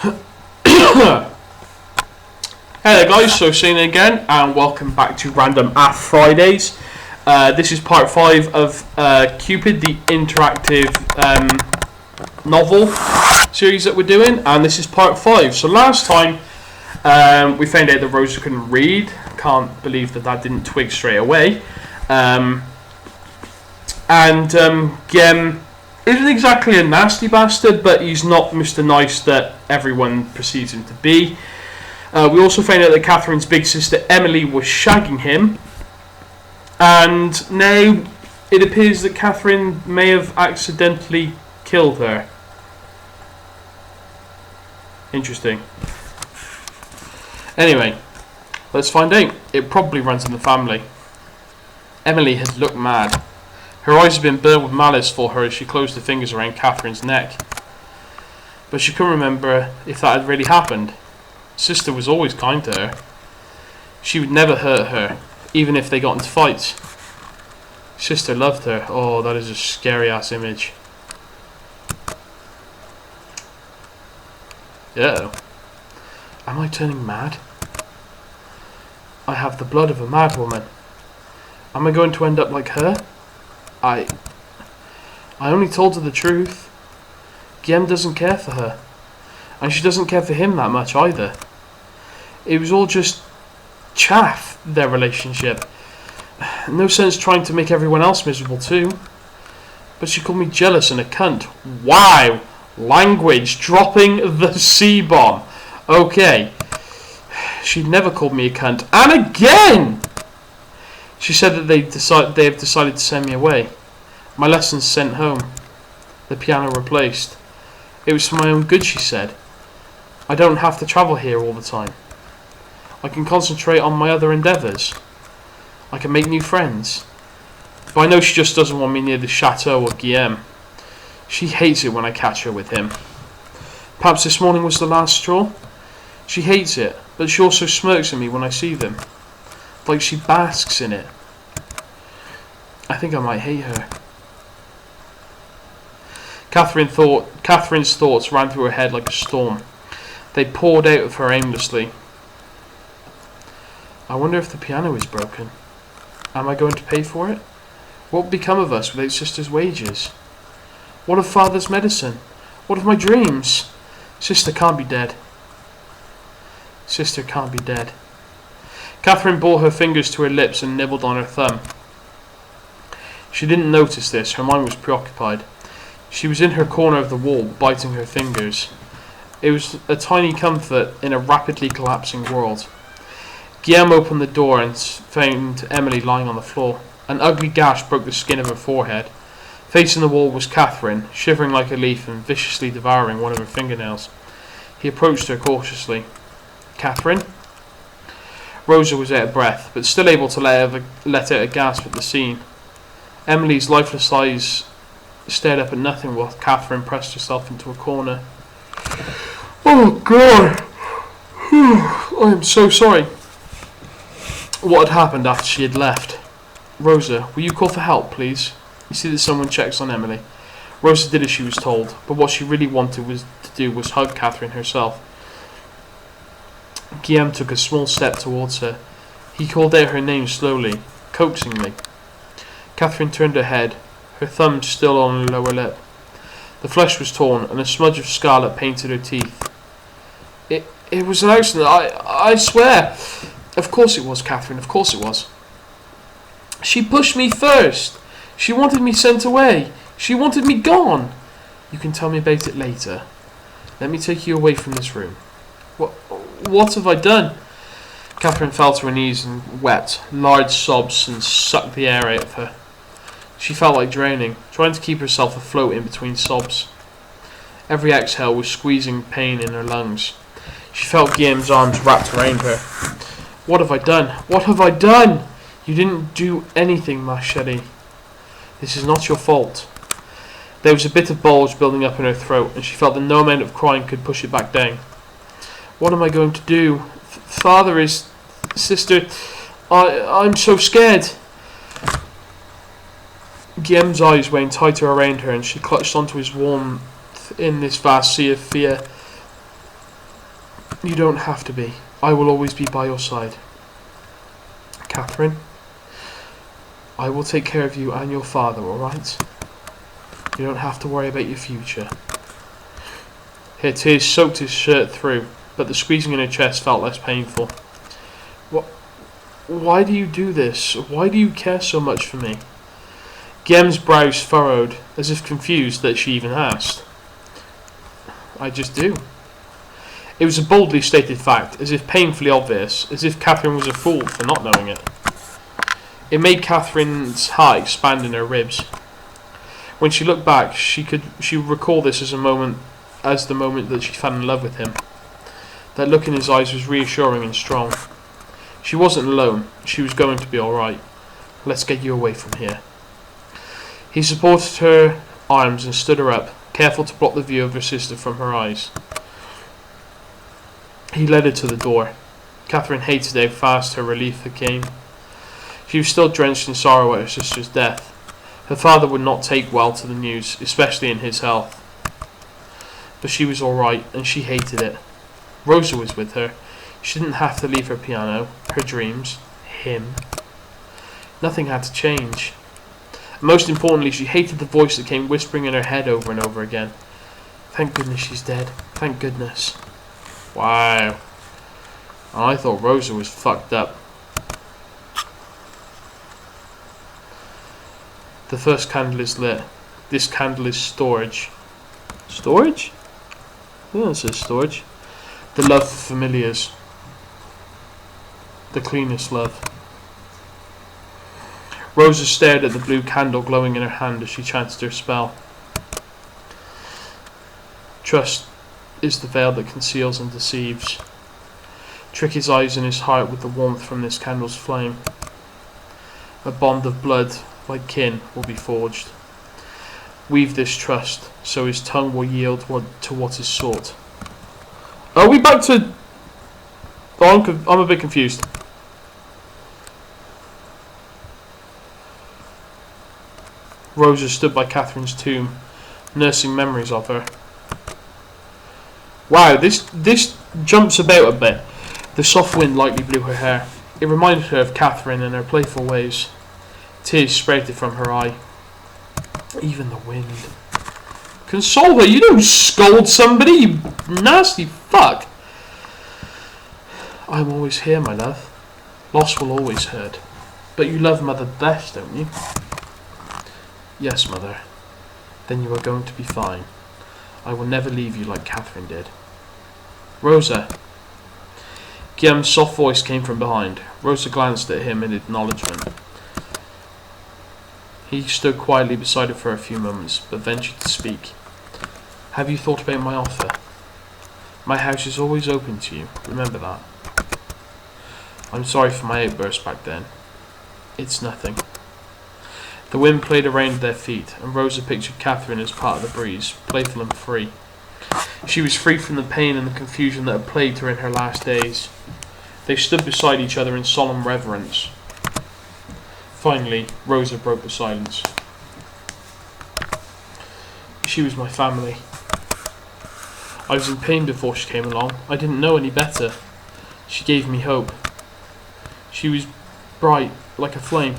Hello guys, so seeing you again and welcome back to Random at Fridays. This is part 5 of Cupid, the interactive novel series that we're doing, and this is part 5. So last time we found out that Rosa couldn't read. Can't believe that didn't twig straight away. Gem isn't exactly a nasty bastard, but he's not Mr. Nice that everyone perceives him to be. We also found out that Catherine's big sister Emily was shagging him, and now it appears that Catherine may have accidentally killed her. Interesting. Anyway, let's find out. It probably runs in the family. Emily had looked mad. Her eyes had been burned with malice for her as she closed her fingers around Catherine's neck. But she couldn't remember if that had really happened. Sister was always kind to her. She would never hurt her, even if they got into fights. Sister loved her. Oh, that is a scary ass image. Uh-oh. Am I turning mad? I have the blood of a madwoman. Am I going to end up like her? I only told her the truth. Guillaume doesn't care for her. And she doesn't care for him that much either. It was all just chaff, their relationship. No sense trying to make everyone else miserable too. But she called me jealous and a cunt. Wow! Language, dropping the C-bomb. Okay. She'd never called me a cunt. And again! She said that they have decided to send me away. My lessons sent home. The piano replaced. It was for my own good, she said. I don't have to travel here all the time. I can concentrate on my other endeavours. I can make new friends. But I know she just doesn't want me near the chateau or Guillaume. She hates it when I catch her with him. Perhaps this morning was the last straw? She hates it, but she also smirks at me when I see them. Like she basks in it. I think I might hate her. Catherine's thoughts ran through her head like a storm. They poured out of her aimlessly. I wonder if the piano is broken. Am I going to pay for it? What would become of us without Sister's wages? What of Father's medicine? What of my dreams? Sister can't be dead. Sister can't be dead. Catherine brought her fingers to her lips and nibbled on her thumb. She didn't notice this. Her mind was preoccupied. She was in her corner of the wall, biting her fingers. It was a tiny comfort in a rapidly collapsing world. Guillaume opened the door and found Emily lying on the floor. An ugly gash broke the skin of her forehead. Facing the wall was Catherine, shivering like a leaf and viciously devouring one of her fingernails. He approached her cautiously. Catherine? Rosa was out of breath, but still able to let out a gasp at the scene. Emily's lifeless eyes stared up at nothing while Catherine pressed herself into a corner. Oh God! I am so sorry. What had happened after she had left? Rosa, will you call for help, please? You see that someone checks on Emily. Rosa did as she was told, but what she really wanted to do was hug Catherine herself. Guillaume took a small step towards her. He called out her name slowly, coaxingly. Catherine turned her head, her thumb still on her lower lip. The flesh was torn, and a smudge of scarlet painted her teeth. It was an accident, I swear. Of course it was, Catherine, of course it was. She pushed me first. She wanted me sent away. She wanted me gone. You can tell me about it later. Let me take you away from this room. What have I done? Catherine fell to her knees and wept. Large sobs and sucked the air out of her. She felt like drowning, trying to keep herself afloat in between sobs. Every exhale was squeezing pain in her lungs. She felt Guillaume's arms wrapped around her. What have I done? What have I done? You didn't do anything, ma chérie. This is not your fault. There was a bit of bulge building up in her throat, and she felt that no amount of crying could push it back down. What am I going to do? Father is... Sister... I'm so scared. Guillaume's eyes wound tighter around her, and she clutched onto his warmth in this vast sea of fear. You don't have to be. I will always be by your side. Catherine, I will take care of you and your father, alright? You don't have to worry about your future. Her tears soaked his shirt through, but the squeezing in her chest felt less painful. Why do you do this? Why do you care so much for me? Guillem's brows furrowed, as if confused that she even asked. I just do. It was a boldly stated fact, as if painfully obvious, as if Catherine was a fool for not knowing it. It made Catherine's heart expand in her ribs. When she looked back, she would recall this as the moment that she fell in love with him. That look in his eyes was reassuring and strong. She wasn't alone. She was going to be all right. Let's get you away from here. He supported her arms and stood her up, careful to block the view of her sister from her eyes. He led her to the door. Catherine hated how fast her relief came. She was still drenched in sorrow at her sister's death. Her father would not take well to the news, especially in his health. But she was all right, and she hated it. Rosa was with her. She didn't have to leave her piano, her dreams, him. Nothing had to change. And most importantly, she hated the voice that came whispering in her head over and over again. Thank goodness she's dead. Thank goodness. Wow. I thought Rosa was fucked up. The first candle is lit. This candle is storage. Storage? Yeah, it says storage. The love for familiars. The cleanest love. Rosa stared at the blue candle glowing in her hand as she chanted her spell. Trust is the veil that conceals and deceives. Trick his eyes and his heart with the warmth from this candle's flame. A bond of blood, like kin, will be forged. Weave this trust, so his tongue will yield to what is sought. Are we back to... Oh, I'm a bit confused. Rosa stood by Catherine's tomb, nursing memories of her. Wow, this jumps about a bit. The soft wind lightly blew her hair. It reminded her of Catherine and her playful ways. Tears sprouted from her eye. Even the wind. Console her, you don't scold somebody, you nasty fuck. I'm always here, my love. Loss will always hurt. But you love Mother best, don't you? Yes, Mother. Then you are going to be fine. I will never leave you like Catherine did. Rosa. Guillem's soft voice came from behind. Rosa glanced at him in acknowledgement. He stood quietly beside her for a few moments, but ventured to speak. Have you thought about my offer? My house is always open to you, remember that. I'm sorry for my outburst back then. It's nothing. The wind played around their feet, and Rosa pictured Catherine as part of the breeze, playful and free. She was free from the pain and the confusion that had plagued her in her last days. They stood beside each other in solemn reverence. Finally, Rosa broke the silence. She was my family. I was in pain before she came along. I didn't know any better. She gave me hope. She was bright, like a flame.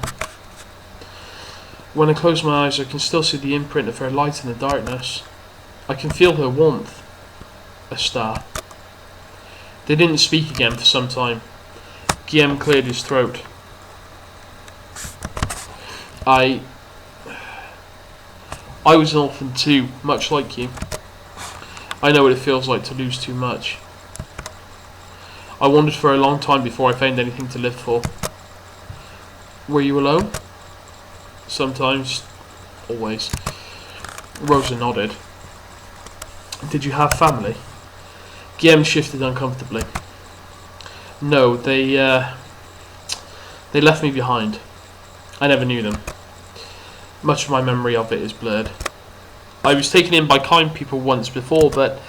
When I close my eyes, I can still see the imprint of her light in the darkness. I can feel her warmth. A star. They didn't speak again for some time. Guillaume cleared his throat. I was an orphan too, much like you. I know what it feels like to lose too much. I wandered for a long time before I found anything to live for. Were you alone? Sometimes. Always. Rosa nodded. Did you have family? Guillaume shifted uncomfortably. No, they left me behind. I never knew them. Much of my memory of it is blurred. I was taken in by kind people once before, but...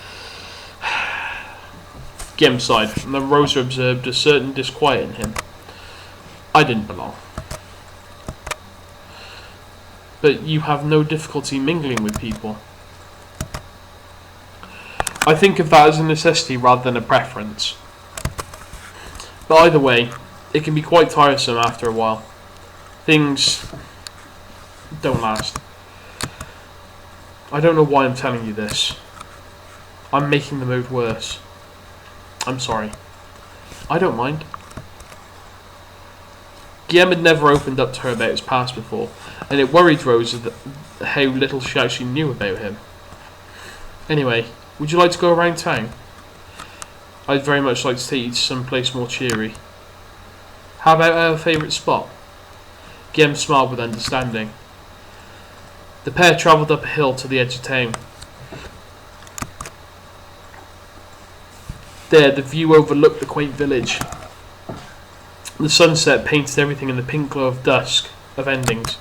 Guillaume sighed, and then Rosa observed a certain disquiet in him. I didn't belong. But you have no difficulty mingling with people. I think of that as a necessity rather than a preference. But either way, it can be quite tiresome after a while. Things don't last. I don't know why I'm telling you this. I'm making the mood worse. I'm sorry. I don't mind. Guillaume had never opened up to her about his past before, and it worried Rosa how little she actually knew about him. Anyway, would you like to go around town? I'd very much like to take you to some place more cheery. How about our favourite spot? Guillaume smiled with understanding. The pair travelled up a hill to the edge of town. There, the view overlooked the quaint village. The sunset painted everything in the pink glow of dusk, of endings.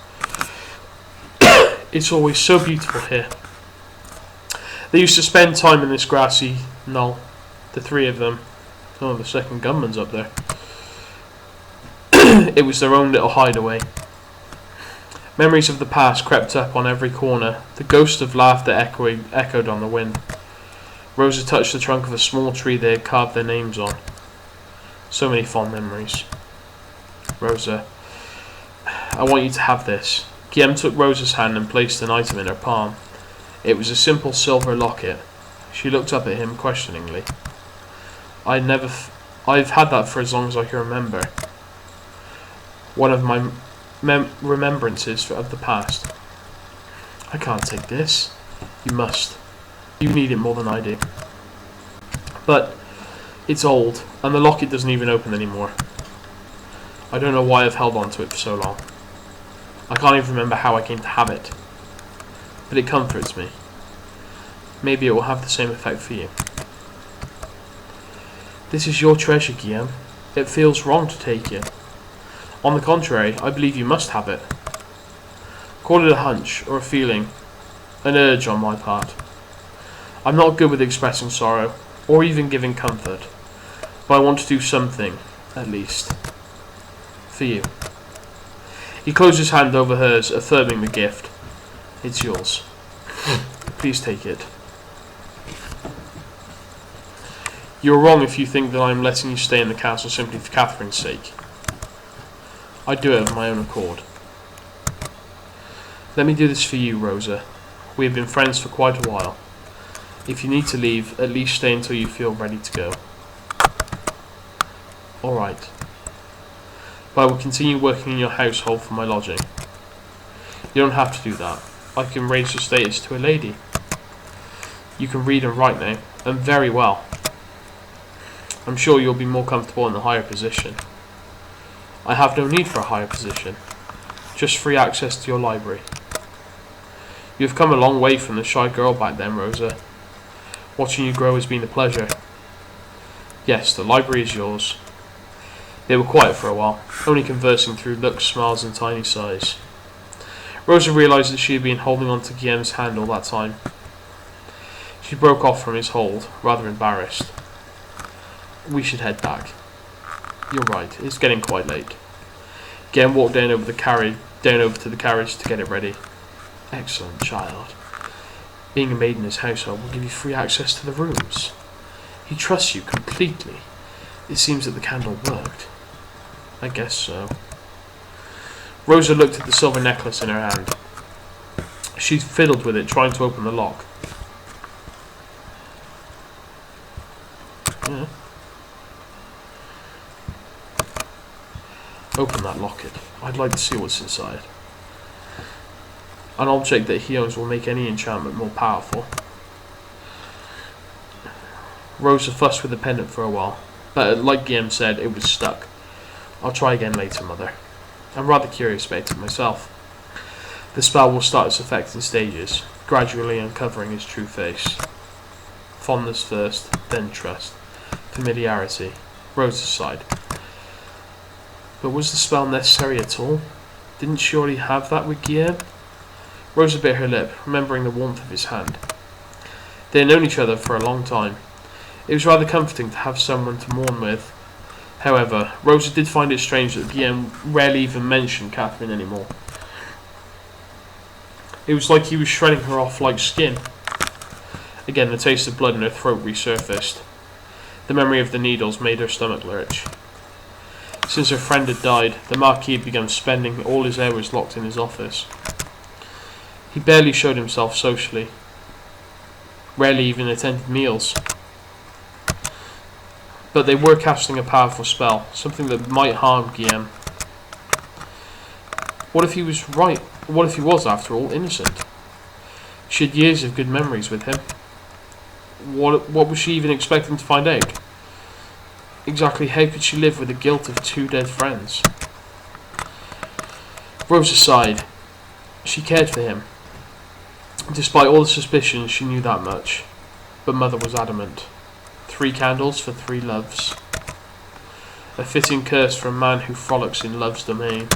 It's always so beautiful here. They used to spend time in this grassy knoll, the three of them. Oh, the second gunman's up there. It was their own little hideaway. Memories of the past crept up on every corner. The ghost of laughter echoed on the wind. Rosa touched the trunk of a small tree they had carved their names on. So many fond memories. Rosa, I want you to have this. Guillaume took Rosa's hand and placed an item in her palm. It was a simple silver locket. She looked up at him questioningly. I've had that for as long as I can remember. One of my remembrances of the past. I can't take this. You must. You need it more than I do. But it's old, and the locket doesn't even open anymore. I don't know why I've held on to it for so long. I can't even remember how I came to have it. But it comforts me. Maybe it will have the same effect for you. This is your treasure, Guillaume. It feels wrong to take it. On the contrary, I believe you must have it. Call it a hunch, or a feeling, an urge on my part. I'm not good with expressing sorrow, or even giving comfort, but I want to do something, at least, for you. He closed his hand over hers, affirming the gift. It's yours. Please take it. You're wrong if you think that I am letting you stay in the castle simply for Catherine's sake. I do it of my own accord. Let me do this for you, Rosa. We have been friends for quite a while. If you need to leave, at least stay until you feel ready to go. Alright. But I will continue working in your household for my lodging. You don't have to do that. I can raise your status to a lady. You can read and write now, and very well. I'm sure you'll be more comfortable in the higher position. I have no need for a higher position, just free access to your library. You have come a long way from the shy girl back then, Rosa. Watching you grow has been a pleasure. Yes, the library is yours. They were quiet for a while, only conversing through looks, smiles and tiny sighs. Rosa realised that she had been holding on to Guillaume's hand all that time. She broke off from his hold, rather embarrassed. We should head back. You're right, it's getting quite late. Guillaume walked down over to the carriage to get it ready. Excellent, child. Being a maid in his household will give you free access to the rooms. He trusts you completely. It seems that the candle worked. I guess so. Rosa looked at the silver necklace in her hand. She fiddled with it, trying to open the lock. Yeah. Open that locket. I'd like to see what's inside. An object that he owns will make any enchantment more powerful. Rosa fussed with the pendant for a while, but like Guillaume said, it was stuck. I'll try again later, Mother. I'm rather curious about it myself. The spell will start its effect in stages, gradually uncovering his true face. Fondness first, then trust. Familiarity. Rosa sighed. But was the spell necessary at all? Didn't she already have that with Guillaume? Rosa bit her lip, remembering the warmth of his hand. They had known each other for a long time. It was rather comforting to have someone to mourn with. However, Rosa did find it strange that Guillaume rarely even mentioned Catherine anymore. It was like he was shredding her off like skin. Again, the taste of blood in her throat resurfaced. The memory of the needles made her stomach lurch. Since her friend had died, the Marquis had begun spending all his hours locked in his office. He barely showed himself socially, rarely even attended meals. But they were casting a powerful spell, something that might harm Guillaume. What if he was right? What if he was, after all, innocent? She had years of good memories with him. What was she even expecting to find out? Exactly how could she live with the guilt of 2 dead friends? Rosa sighed. She cared for him. Despite all the suspicions, she knew that much. But Mother was adamant. 3 candles for 3 loves. A fitting curse for a man who frolics in love's domain.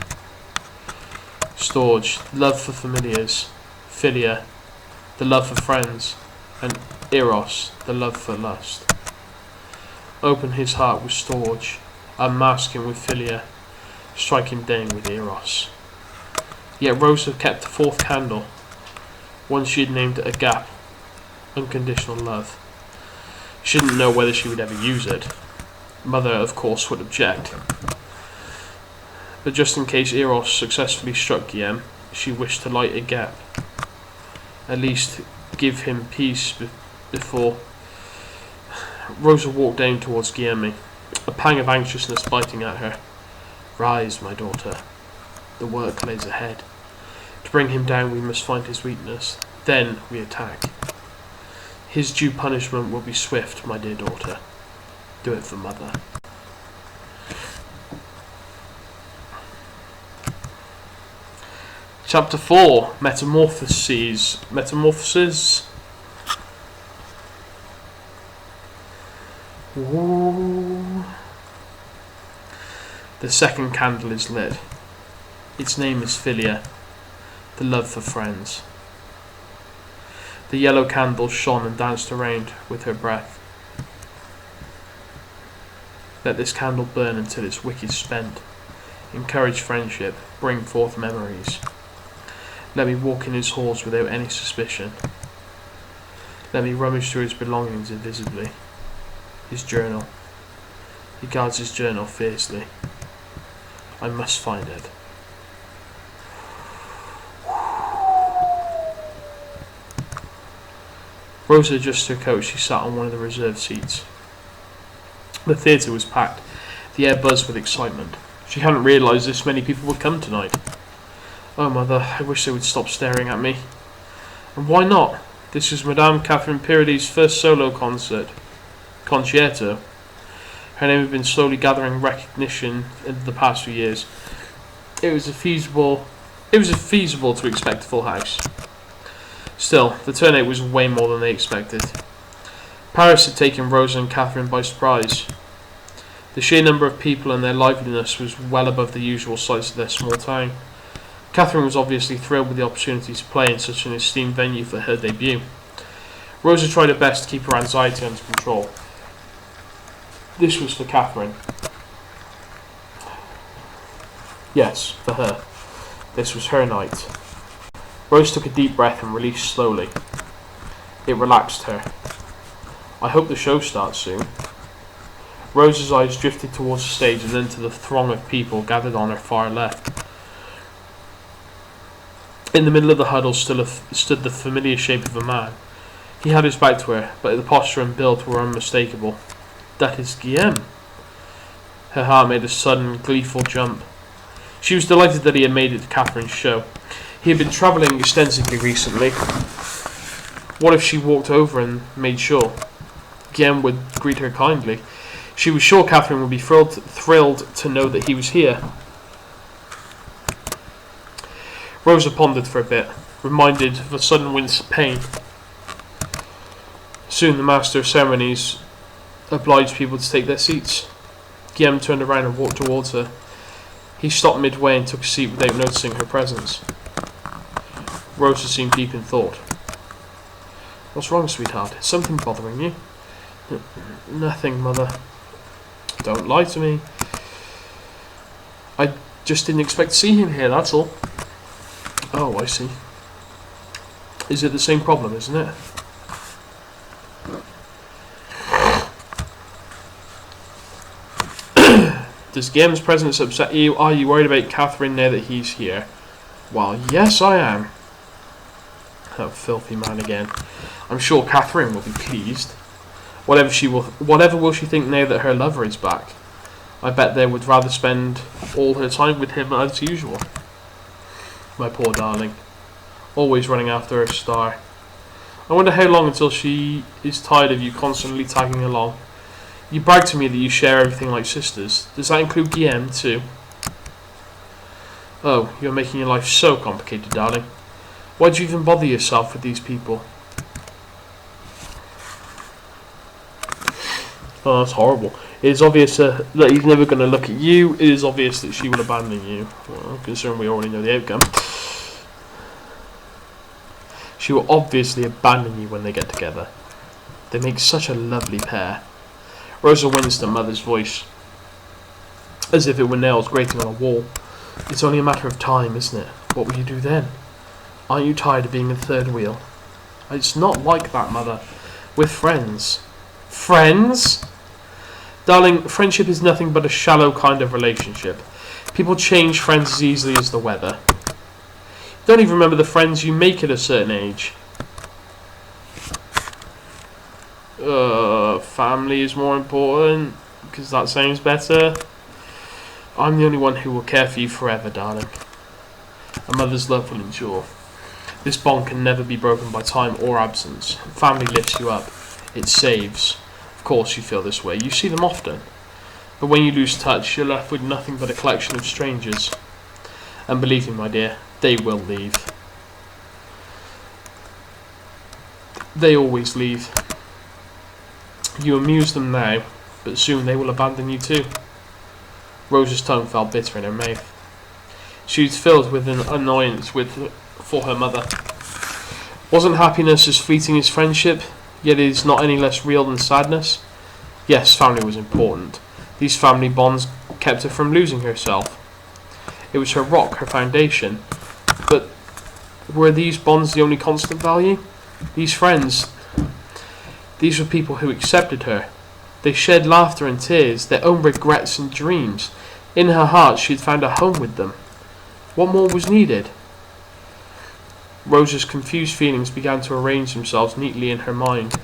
Storge, love for familiars. Philia, the love for friends. And Eros, the love for lust. Open his heart with Storge, unmask him with Philia, strike him down with Eros. Yet Rosa kept the 4th candle, one she had named Agap, unconditional love. She didn't know whether she would ever use it. Mother, of course, would object. But just in case Eros successfully struck Guillaume, she wished to light Agap. At least give him peace before. Rosa walked down towards Guillaume, a pang of anxiousness biting at her. Rise, my daughter. The work lays ahead. To bring him down we must find his weakness. Then we attack. His due punishment will be swift, my dear daughter. Do it for Mother. Chapter 4. Metamorphoses. Ooh. The 2nd candle is lit. Its name is Philia, the love for friends. The yellow candle shone and danced around with her breath. Let this candle burn until its wick is spent. Encourage friendship, bring forth memories. Let me walk in his halls without any suspicion. Let me rummage through his belongings invisibly. His journal. He guards his journal fiercely. I must find it. Rosa adjusted her coat. She sat on one of the reserved seats. The theatre was packed. The air buzzed with excitement. She hadn't realised this many people would come tonight. Oh, Mother, I wish they would stop staring at me. And why not? This was Madame Catherine Pirides' first solo concerto. Her name had been slowly gathering recognition in the past few years. It was feasible to expect a full house. Still, the turnout was way more than they expected. Paris had taken Rosa and Catherine by surprise. The sheer number of people and their liveliness was well above the usual size of their small town. Catherine was obviously thrilled with the opportunity to play in such an esteemed venue for her debut. Rosa tried her best to keep her anxiety under control. This was for Catherine. Yes, for her. This was her night. Rose took a deep breath and released slowly. It relaxed her. I hope the show starts soon. Rose's eyes drifted towards the stage and then to the throng of people gathered on her far left. In the middle of the huddle stood the familiar shape of a man. He had his back to her, but the posture and build were unmistakable. That is Guillaume. Her heart made a sudden, gleeful jump. She was delighted that he had made it to Catherine's show. He had been travelling extensively recently. What if she walked over and made sure? Guillaume would greet her kindly. She was sure Catherine would be thrilled to know that he was here. Rosa pondered for a bit, reminded of a sudden wince of pain. Soon the master of ceremonies obliged people to take their seats. Guillaume turned around and walked towards her. He stopped midway and took a seat without noticing her presence. Rosa seemed deep in thought. What's wrong, sweetheart? Is something bothering you? Nothing, Mother. Don't lie to me. I just didn't expect to see him here, that's all. Oh, I see. Is it the same problem, isn't it? Does Guillaume's presence upset you? Are you worried about Catherine now that he's here? Well, yes, I am. Oh, filthy man again. I'm sure Catherine will be pleased. Whatever will she think now that her lover is back? I bet they would rather spend all her time with him as usual. My poor darling. Always running after her star. I wonder how long until she is tired of you constantly tagging along. You brag to me that you share everything like sisters. Does that include Guillaume too? Oh, you're making your life so complicated, darling. Why do you even bother yourself with these people? Oh, that's horrible. It is obvious that he's never going to look at you. It is obvious that she will abandon you. Well, considering we already know the outcome. She will obviously abandon you when they get together. They make such a lovely pair. Rosa winced at Mother's voice, as if it were nails grating on a wall. It's only a matter of time, isn't it? What will you do then? Aren't you tired of being a third wheel? It's not like that, Mother. We're friends. Friends? Darling, friendship is nothing but a shallow kind of relationship. People change friends as easily as the weather. You don't even remember the friends you make at a certain age. Family is more important, because that sounds better. I'm the only one who will care for you forever, darling. A mother's love will endure. This bond can never be broken by time or absence. Family lifts you up. It saves. Of course you feel this way. You see them often. But when you lose touch, you're left with nothing but a collection of strangers. And believe me, my dear, they will leave. They always leave. You amuse them now, but soon they will abandon you too. Rosa's tongue felt bitter in her mouth. She was filled with an annoyance for her mother. Wasn't happiness as fleeting as friendship, yet it is not any less real than sadness? Yes, family was important. These family bonds kept her from losing herself. It was her rock, her foundation. But were these bonds the only constant value? These friends, these were people who accepted her. They shared laughter and tears, their own regrets and dreams. In her heart, she had found a home with them. What more was needed? Rosa's confused feelings began to arrange themselves neatly in her mind.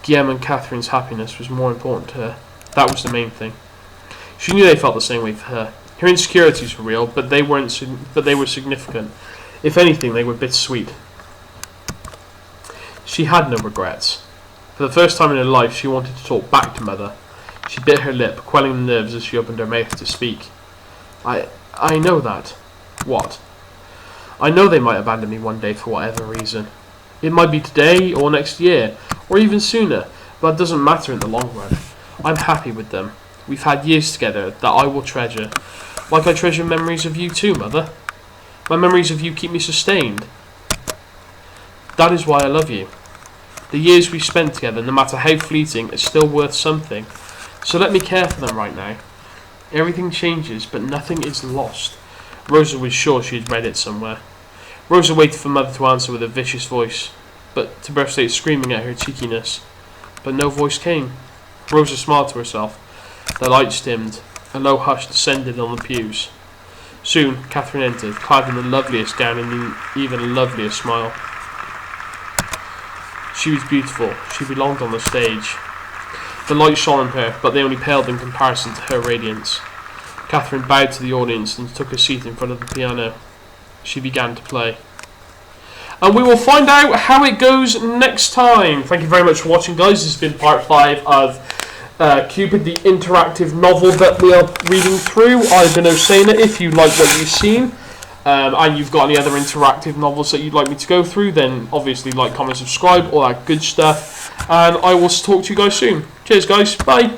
Guillaume and Catherine's happiness was more important to her. That was the main thing. She knew they felt the same way for her. Her insecurities were real, but they were significant. If anything, they were bittersweet. She had no regrets. For the first time in her life, she wanted to talk back to Mother. She bit her lip, quelling the nerves as she opened her mouth to speak. I know that. What? I know they might abandon me one day for whatever reason. It might be today, or next year, or even sooner, but it doesn't matter in the long run. I'm happy with them. We've had years together that I will treasure. Like I treasure memories of you too, Mother. My memories of you keep me sustained. That is why I love you. The years we spent together, no matter how fleeting, are still worth something. So let me care for them right now. Everything changes, but nothing is lost. Rosa was sure she had read it somewhere. Rosa waited for Mother to answer with a vicious voice, but to burst out screaming at her cheekiness. But no voice came. Rosa smiled to herself. The lights dimmed. A low hush descended on the pews. Soon, Catherine entered, clad in the loveliest gown and the even lovelier smile. She was beautiful. She belonged on the stage. The light shone on her, but they only paled in comparison to her radiance. Catherine bowed to the audience and took a seat in front of the piano. She began to play. And we will find out how it goes next time. Thank you very much for watching, guys. This has been part 5 of Cupid, the interactive novel that we are reading through. I've been saying it. If you like what you've seen, and you've got any other interactive novels that you'd like me to go through, then obviously like, comment, subscribe, all that good stuff. And I will talk to you guys soon. Cheers, guys. Bye.